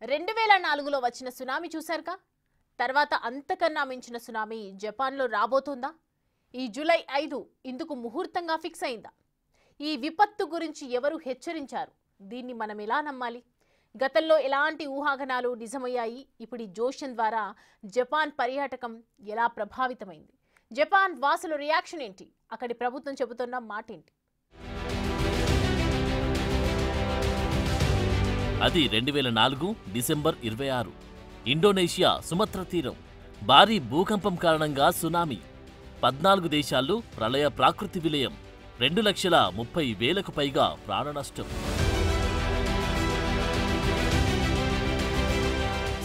2004లో వచ్చిన సునామీ చూశారుగా. తర్వాత అంతకన్నా మించిన సునామీ జపాన్లో రాబోతోందా? ఈ జూలై 5 ఇందుకు ముహూర్తంగా ఫిక్స్ అయిందా? ఈ విపత్తు గురించి ఎవరు హెచ్చరించారు? దీన్ని మనం ఎలా నమ్మాలి? గతంలో ఎలాంటి ఊహాగానాలు నిజమయ్యాయి? ఇప్పుడు ఈ జోష్యం ద్వారా జపాన్ పర్యాటకం ఎలా ప్రభావితమైంది? జపాన్ వాసుల రియాక్షన్ ఏంటి? అక్కడి ప్రభుత్వం చెబుతున్న మాట ఏంటి? అది 2004 డిసెంబర్ 26. ఇండోనేషియా సుమత్ర తీరం. భారీ భూకంపం కారణంగా సునామీ. 14 దేశాల్లో ప్రళయ ప్రాకృతి విలయం. 2,30,000కు పైగా ప్రాణనష్టం.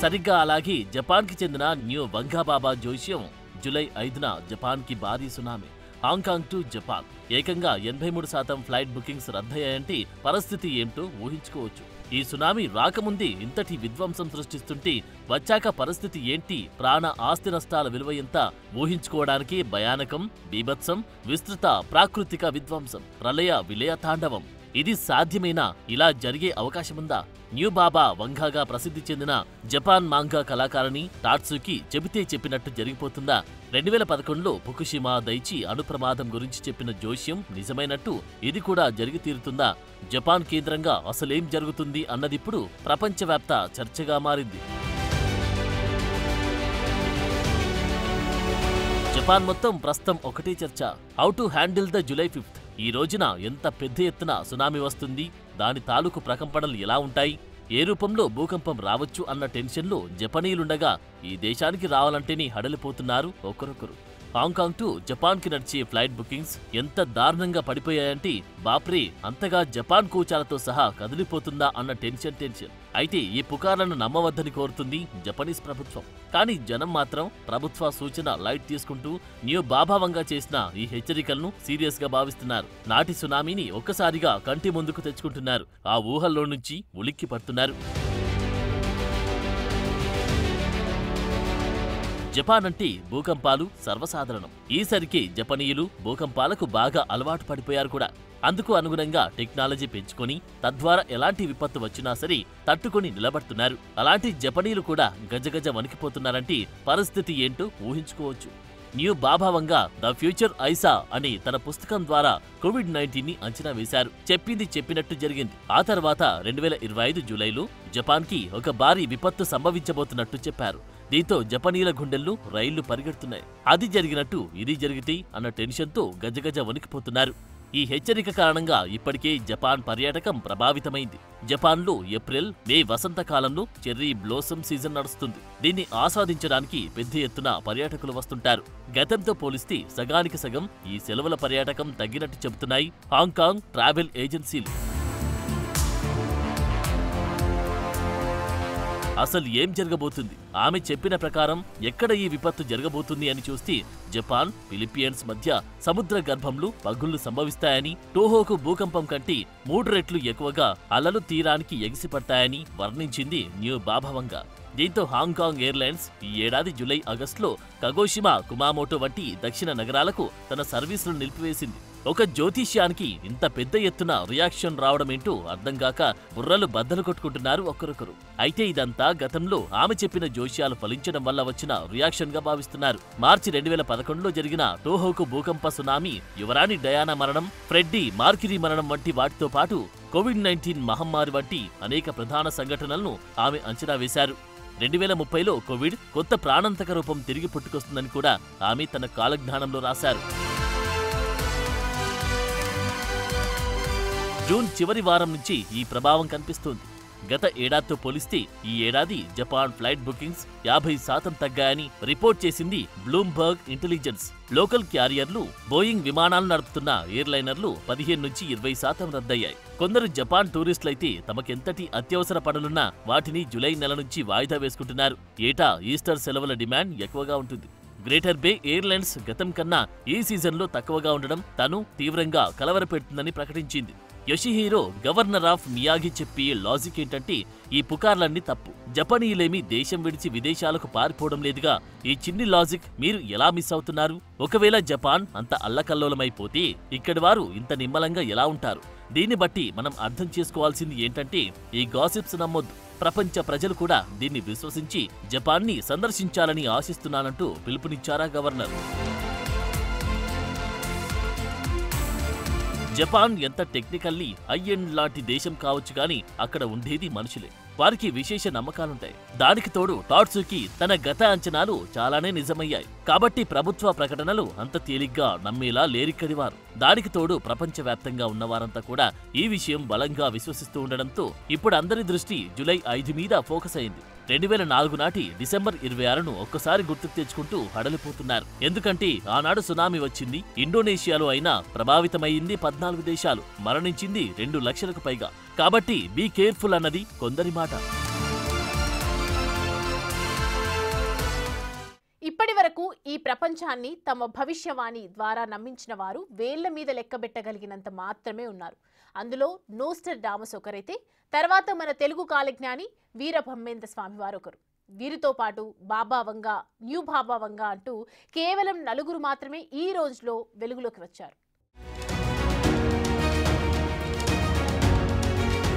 సరిగ్గా అలాగే జపాన్కి చెందిన న్యూ వంగాబాబా జోష్యం. జూలై 5న జపాన్కి భారీ సునామీ. Hong Kong to Japan. ఏకంగా 83% ఫ్లైట్ బుకింగ్స్ రద్దయ్యాయంటే పరిస్థితి ఏంటో ఊహించుకోవచ్చు. ఈ సునామీ రాకముందే ఇంతటి విధ్వంసం సృష్టిస్తుంటే వచ్చాక పరిస్థితి ఏంటి? ప్రాణ ఆస్తి నష్టాల విలువ ఎంత? ఊహించుకోవడానికి భయానకం, బీభత్సం, విస్తృత ప్రాకృతిక విధ్వంసం, ప్రళయ విలయ తాండవం. ఇది సాధ్యమేనా? ఇలా జరిగే అవకాశముందా? న్యూ బాబా వంగాగా ప్రసిద్ధి చెందిన జపాన్ మాంగా కళాకారిణి టాట్సుకి చెబితే చెప్పినట్టు జరిగిపోతుందా? 2011లో ఫుకుషిమా దైచి అణుప్రమాదం గురించి చెప్పిన జోష్యం నిజమైనట్టు ఇది కూడా జరిగి తీరుతుందా? జపాన్ కేంద్రంగా అసలేం జరుగుతుంది అన్నదిప్పుడు ప్రపంచవ్యాప్త చర్చగా మారింది. జపాన్ మొత్తం ప్రస్తుతం ఒకటే చర్చ. How to handle the July 5th. ఈ రోజున ఎంత పెద్ద ఎత్తున సునామీ వస్తుంది? దాని తాలూకు ప్రకంపనలు ఎలా ఉంటాయి? ఏ రూపంలో భూకంపం రావచ్చు అన్న టెన్షన్లో జపనీయులుండగా ఈ దేశానికి రావాలంటేనే హడలిపోతున్నారు ఒకరొకరు. హాంకాంగ్ టు జపాన్కి నడిచే ఫ్లైట్ బుకింగ్స్ ఎంత దారుణంగా పడిపోయాయంటే బాప్రే, అంతగా జపాన్ కోచాలతో సహా కదిలిపోతుందా అన్న టెన్షన్. అయితే ఈ పుకార్లను నమ్మవద్దని కోరుతుంది జపనీస్ ప్రభుత్వం. కానీ జనం మాత్రం ప్రభుత్వ సూచన లైట్ తీసుకుంటూ న్యూ బాబావంగా చేసిన ఈ హెచ్చరికలను సీరియస్ గా భావిస్తున్నారు. నాటి సునామీని ఒక్కసారిగా కంటి ముందుకు తెచ్చుకుంటున్నారు. ఆ ఊహల్లో నుంచి ఉలిక్కి పడుతున్నారు. జపాన్ అంటే భూకంపాలు సర్వసాధారణం. ఈసరికి జపనీయులు భూకంపాలకు బాగా అలవాటు పడిపోయారు కూడా. అందుకు అనుగుణంగా టెక్నాలజీ పెంచుకొని తద్వారా ఎలాంటి విపత్తు వచ్చినా సరే తట్టుకొని నిలబడుతున్నారు. అలాంటి జపనీయులు కూడా గజగజ వణికిపోతున్నారంటే పరిస్థితి ఏంటో ఊహించుకోవచ్చు. న్యూ బాబావంగా ద ఫ్యూచర్ ఐసా అని తన పుస్తకం ద్వారా కోవిడ్-19ని అంచనా వేశారు. చెప్పింది చెప్పినట్టు జరిగింది. ఆ తర్వాత 2025 జూలైలో జపాన్కి ఒక భారీ విపత్తు సంభవించబోతున్నట్టు చెప్పారు. దీంతో జపనీయుల గుండెల్లో రైళ్లు పరిగెడుతున్నాయి. అది జరిగినట్టు ఇది జరిగితే అన్న టెన్షన్తో గజగజ వణికిపోతున్నారు. ఈ హెచ్చరిక కారణంగా ఇప్పటికే జపాన్ పర్యాటకం ప్రభావితమైంది. జపాన్లో ఏప్రిల్, మే వసంతకాలంలో చెర్రీ బ్లోసమ్ సీజన్ నడుస్తుంది. దీన్ని ఆస్వాదించడానికి పెద్ద ఎత్తున పర్యాటకులు వస్తుంటారు. గతంతో పోలిస్తే సగానికి సగం ఈ సెలవుల పర్యాటకం తగ్గినట్టు చెబుతున్నాయి హాంకాంగ్ ట్రావెల్ ఏజెన్సీలు. అసలు ఏం జరగబోతుంది? ఆమె చెప్పిన ప్రకారం ఎక్కడ ఈ విపత్తు జరగబోతుంది అని చూస్తే జపాన్, ఫిలిప్పీన్స్ మధ్య సముద్ర గర్భంలో పగుళ్లు సంభవిస్తాయని, టోహోకు భూకంపం కంటే 3 రెట్లు ఎక్కువగా అలలు తీరానికి ఎగిసిపడతాయని వర్ణించింది న్యూ బాబావంగా. దీంతో హాంకాంగ్ ఎయిర్లైన్స్ ఈ ఏడాది జూలై, ఆగస్టులో కగోషిమా, కుమామోటో వంటి దక్షిణ నగరాలకు తన సర్వీసులు నిలిపివేసింది. ఒక జ్యోతిష్యానికి ఇంత పెద్ద ఎత్తున రియాక్షన్ రావడమేంటో అర్థంగాక బుర్రలు బద్దలు కొట్టుకుంటున్నారు ఒకరొకరు. అయితే ఇదంతా గతంలో ఆమె చెప్పిన జోష్యాలు ఫలించడం వల్ల వచ్చిన రియాక్షన్ గా భావిస్తున్నారు. మార్చి 2011లో జరిగిన టోహోకు భూకంప సునామీ, యువరాణి డయానా మరణం, ఫ్రెడ్డీ మార్కిరీ మరణం వంటి వాటితో పాటు కోవిడ్-19 మహమ్మారి వంటి అనేక ప్రధాన సంఘటనలను ఆమె అంచనా వేశారు. 2030లో కోవిడ్ కొత్త ప్రాణాంతక రూపం తిరిగి పుట్టుకొస్తుందని కూడా ఆమె తన కాలజ్ఞానంలో రాశారు. జూన్ చివరి వారం నుంచి ఈ ప్రభావం కనిపిస్తోంది. గత ఏడాదితో పోలిస్తే ఈ ఏడాది జపాన్ ఫ్లైట్ బుకింగ్స్ 50% తగ్గాయని రిపోర్ట్ చేసింది బ్లూంబర్గ్ ఇంటెలిజెన్స్. లోకల్ క్యారియర్లు, బోయింగ్ విమానాలు నడుపుతున్న ఎయిర్లైనర్లు 15 నుంచి 20% రద్దయ్యాయి. కొందరు జపాన్ టూరిస్టులైతే తమకెంతటి అత్యవసర పనులున్నా వాటిని జూలై నెల నుంచి వాయిదా వేసుకుంటున్నారు. ఏటా ఈస్టర్ సెలవుల డిమాండ్ ఎక్కువగా ఉంటుంది. గ్రేటర్ బే ఎయిర్లైన్స్ గతం కన్నా ఈ సీజన్లో తక్కువగా ఉండడం తను తీవ్రంగా కలవరపెడుతుందని ప్రకటించింది. యోషిహిరో గవర్నర్ ఆఫ్ మియాగి చెప్పే లాజిక్ ఏంటంటే ఈ పుకార్లన్నీ తప్పు. జపనీయులేమీ దేశం విడిచి విదేశాలకు పారిపోవడం లేదుగా. ఈ చిన్ని లాజిక్ మీరు ఎలా మిస్ అవుతున్నారు? ఒకవేళ జపాన్ అంత అల్లకల్లోలమైపోతే ఇక్కడి వారు ఇంత నిమ్మలంగా ఎలా ఉంటారు? దీన్ని బట్టి మనం అర్థం చేసుకోవాల్సింది ఏంటంటే ఈ గాసిప్స్ నమ్మొద్దు. ప్రపంచ ప్రజలు కూడా దీన్ని విశ్వసించి జపాన్ని సందర్శించాలని ఆశిస్తున్నానంటూ పిలుపునిచ్చారా గవర్నర్. జపాన్ ఎంత టెక్నికల్లీ హై-ఎండ్ లాంటి దేశం కావచ్చు గాని అక్కడ ఉండేది మనుషులే. వారికి విశేష నమ్మకాలుంటాయి. దానికి తోడు టాట్సుకి తన గత అంచనాలు చాలానే నిజమయ్యాయి. కాబట్టి ప్రభుత్వ ప్రకటనలు అంత తేలిగ్గా నమ్మేలా లేరిక్కడి వారు. దానికి తోడు ప్రపంచవ్యాప్తంగా ఉన్నవారంతా కూడా ఈ విషయం బలంగా విశ్వసిస్తూ ఉండడంతో ఇప్పుడు అందరి దృష్టి జూలై 5 మీద ఫోకస్ అయింది. 2004 నాటి డిసెంబర్ 26ను ఒక్కసారి గుర్తుకు తెచ్చుకుంటూ హడలిపోతున్నారు. ఎందుకంటే ఆనాడు సునామీ వచ్చింది ఇండోనేషియాలో అయినా ప్రభావితమైంది 14 దేశాలు, మరణించింది 2 లక్షలకు పైగా. కాబట్టి బీ కేర్ఫుల్ అన్నది కొందరి మాట. ఇప్పటి వరకు ఈ ప్రపంచాన్ని తమ భవిష్యవాణి ద్వారా నమ్మించిన వారు వేళ్ల మీద లెక్కబెట్టగలిగినంత మాత్రమే ఉన్నారు. అందులో నోస్ట్రడామస్ ఒకరైతే తర్వాత మన తెలుగు కాలజ్ఞాని వీరబ్రహ్మేంద్ర స్వామి వారు ఒకరు. వీరితో పాటు బాబా వంగ, న్యూ బాబా వంగ అంటూ కేవలం 4 మాత్రమే ఈ రోజులో వెలుగులోకి వచ్చారు.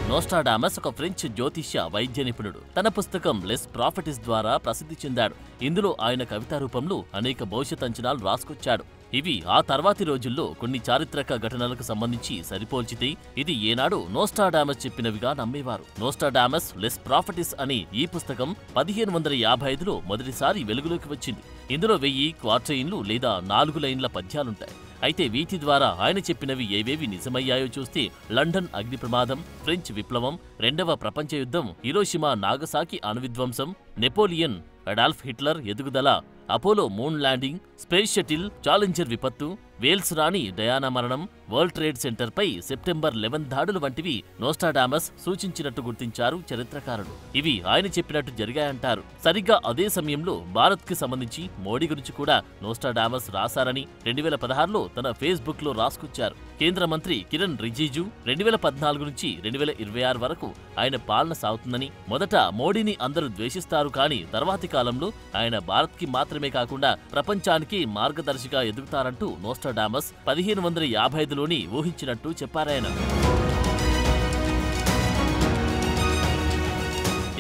నోస్ట్రాడామస్ ఒక ఫ్రెంచ్ జ్యోతిష్య వైద్య నిపుణుడు. తన పుస్తకం లెస్ ప్రాఫిటిస్ ద్వారా ప్రసిద్ధి చెందాడు. ఇందులో ఆయన కవితా రూపంలో అనేక భవిష్యత్ అంచనాలు రాసుకొచ్చాడు. ఇవి ఆ తర్వాతి రోజుల్లో కొన్ని చారిత్రక ఘటనలకు సంబంధించి సరిపోల్చితే ఇది ఏనాడు నోస్ట్రాడామస్ చెప్పినవిగా నమ్మేవారు. నోస్ట్రాడామస్ లెస్ ప్రాఫిటిస్ అనే ఈ పుస్తకం 1555లో మొదటిసారి వెలుగులోకి వచ్చింది. ఇందులో 1000 క్వార్టైన్లు లేదా 4 లైన్ల పద్యాలుంటాయి. అయితే వీటి ద్వారా ఆయన చెప్పినవి ఏవేవి నిజమయ్యాయో చూస్తే లండన్ అగ్ని ప్రమాదం, ఫ్రెంచ్ విప్లవం, 2వ ప్రపంచ యుద్ధం, హిరోషిమా నాగసాకి అణువిధ్వంసం, నెపోలియన్ అడాల్ఫ్ హిట్లర్ ఎదుగుదల, Apollo moon landing, space shuttle Challenger విపత్తు, వేల్స్ రాణి డయానా మరణం, వరల్డ్ ట్రేడ్ సెంటర్పై సెప్టెంబర్ 11 దాడులు వంటివి నోస్ట్రాడామస్ సూచించినట్టు గుర్తించారు చరిత్రకారులు. ఇవి ఆయన చెప్పినట్టు జరిగాయంటారు. సరిగ్గా అదే సమయంలో భారత్కి సంబంధించి మోడీ గురించి కూడా నోస్ట్రాడామస్ రాశారని 2016లో తన ఫేస్బుక్ లో రాసుకొచ్చారు. కేంద్ర మంత్రి కిరణ్ రిజిజు 2014 నుంచి 2026 వరకు ఆయన పాలన సాగుతుందని, మొదట మోడీని అందరూ ద్వేషిస్తారు కానీ తర్వాతి కాలంలో ఆయన భారత్కి మాత్రమే కాకుండా ప్రపంచానికి మార్గదర్శిగా ఎదుగుతారంటూ నోస్ట్రాడామస్ 1555లోని ఊహించినట్టు చెప్పారాయన.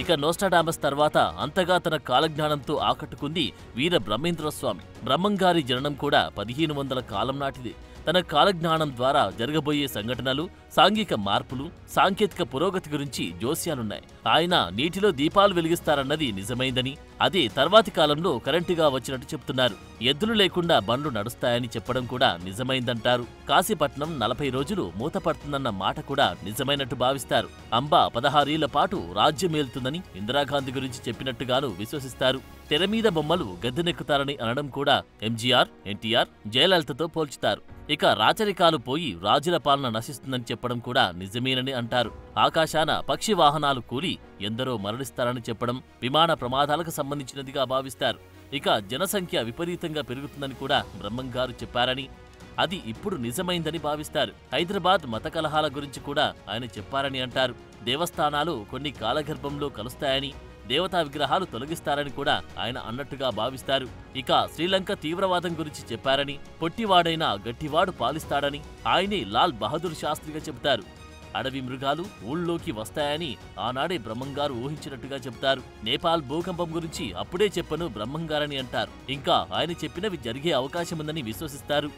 ఇక నోస్ట్రాడామస్ తర్వాత అంతగా తన కాలజ్ఞానంతో ఆకట్టుకుంది వీరబ్రహ్మేంద్ర స్వామి. బ్రహ్మంగారి జననం కూడా 1500 కాలం నాటిదే. తన కాలజ్ఞానం ద్వారా జరగబోయే సంఘటనలు, సాంఘిక మార్పులు, సాంకేతిక పురోగతి గురించి జోస్యాలున్నాయి. ఆయన నీటిలో దీపాలు వెలిగిస్తారన్నది నిజమైందని, అదే తర్వాతి కాలంలో కరెంటుగా వచ్చినట్టు చెప్తున్నారు. ఎద్దులు లేకుండా బండ్లు నడుస్తాయని చెప్పడం కూడా నిజమైందంటారు. కాశీపట్నం 40 రోజులు మూతపడుతుందన్న మాట కూడా నిజమైనట్టు భావిస్తారు. అంబ 16 ఏళ్ల పాటు రాజ్యమేలుతుందని ఇందిరాగాంధీ గురించి చెప్పినట్టుగాను విశ్వసిస్తారు. తెర మీద బొమ్మలు గద్దెనెక్కుతారని అనడం కూడా ఎంజీఆర్, ఎన్టీఆర్, జయలలితతో పోల్చుతారు. ఇక రాచరికాలు పోయి రాజుల పాలన నశిస్తుందని చెప్పడం కూడా నిజమేనని అంటారు. ఆకాశాన పక్షి వాహనాలు కూలి ఎందరో మరణిస్తారని చెప్పడం విమాన ప్రమాదాలకు సంబంధించినదిగా భావిస్తారు. ఇక జనసంఖ్య విపరీతంగా పెరుగుతుందని కూడా బ్రహ్మంగారు చెప్పారని, అది ఇప్పుడు నిజమైందని భావిస్తారు. హైదరాబాద్ మత కలహాల గురించి కూడా ఆయన చెప్పారని అంటారు. దేవస్థానాలు కొన్ని కాలగర్భంలో కలుస్తాయని, దేవతా విగ్రహాలు తొలగిస్తారని కూడా ఆయన అన్నట్టుగా భావిస్తారు. ఇక శ్రీలంక తీవ్రవాదం గురించి చెప్పారని, పొట్టివాడైనా గట్టివాడు పాలిస్తాడని ఆయనే లాల్ బహదూర్ శాస్త్రిగా చెబుతారు. అడవి మృగాలు ఊళ్ళోకి వస్తాయని ఆనాడే బ్రహ్మంగారు ఊహించినట్టుగా చెబుతారు. నేపాల్ భూకంపం గురించి అప్పుడే చెప్పను బ్రహ్మంగారని అంటారు. ఇంకా ఆయన చెప్పినవి జరిగే అవకాశముందని విశ్వసిస్తారు.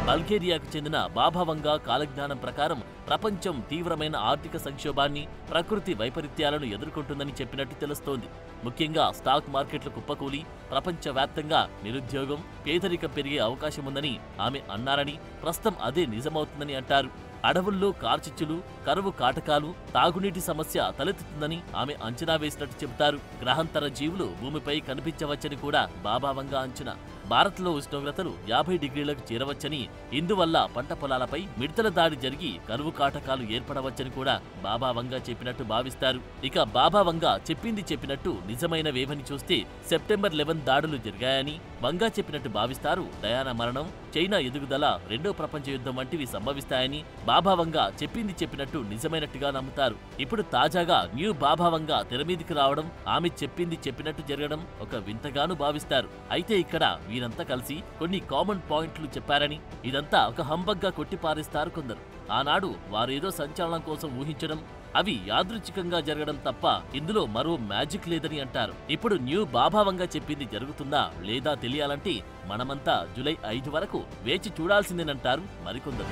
బల్గేరియాకు చెందిన బాబా వంగ కాలజ్ఞానం ప్రకారం ప్రపంచం తీవ్రమైన ఆర్థిక సంక్షోభాన్ని, ప్రకృతి వైపరీత్యాలను ఎదుర్కొంటుందని చెప్పినట్టు తెలుస్తోంది. ముఖ్యంగా స్టాక్ మార్కెట్లు కుప్పకూలి ప్రపంచవ్యాప్తంగా నిరుద్యోగం, పేదరికం పెరిగే అవకాశముందని ఆమె అన్నారని, ప్రస్తుతం అదే నిజమవుతుందని అంటారు. అడవుల్లో కార్చిచ్చులు, కరువు కాటకాలు, తాగునీటి సమస్య తలెత్తుతుందని ఆమె అంచనా వేసినట్టు చెబుతారు. గ్రహాంతర జీవులు భూమిపై కనిపించవచ్చని కూడా బాబా వంగ అంచనా. భారత్లో ఉష్ణోగ్రతలు 50 డిగ్రీలకు చేరవచ్చని, ఇందువల్ల పంట పొలాలపై మిడతల దాడి జరిగి కరువు కాటకాలు ఏర్పడవచ్చని కూడా బాబా వంగ చెప్పినట్టు భావిస్తారు. ఇక బాబా వంగ చెప్పింది చెప్పినట్టు నిజమైనవేవని చూస్తే సెప్టెంబర్ 11 దాడులు జరిగాయని, వంగా చెప్పినట్టు భావిస్తారు. డయానా మరణం, చైనా ఎదుగుదల, రెండో ప్రపంచ యుద్ధం వంటివి సంభవిస్తాయని బాబా వంగా చెప్పింది చెప్పినట్టు నిజమైనట్టుగా నమ్ముతారు. ఇప్పుడు తాజాగా న్యూ బాబా వంగా తెరమీదికి రావడం, ఆమె చెప్పింది చెప్పినట్టు జరగడం ఒక వింతగాను భావిస్తారు. అయితే ఇక్కడ వీరంతా కలిసి కొన్ని కామన్ పాయింట్లు చెప్పారని, ఇదంతా ఒక హంబగ్గా కొట్టిపారేస్తారు కొందరు. ఆనాడు వారేదో సంచలనం కోసం ఊహించడం, అవి యాదృచ్ఛికంగా జరగడం తప్ప ఇందులో మరో మ్యాజిక్ లేదని అంటారు. ఇప్పుడు న్యూ బాబా వంగా చెప్పింది జరుగుతుందా లేదా తెలియాలంటే మనమంతా జూలై 5 వరకు వేచి చూడాల్సిందేనంటారు మరికొందరు.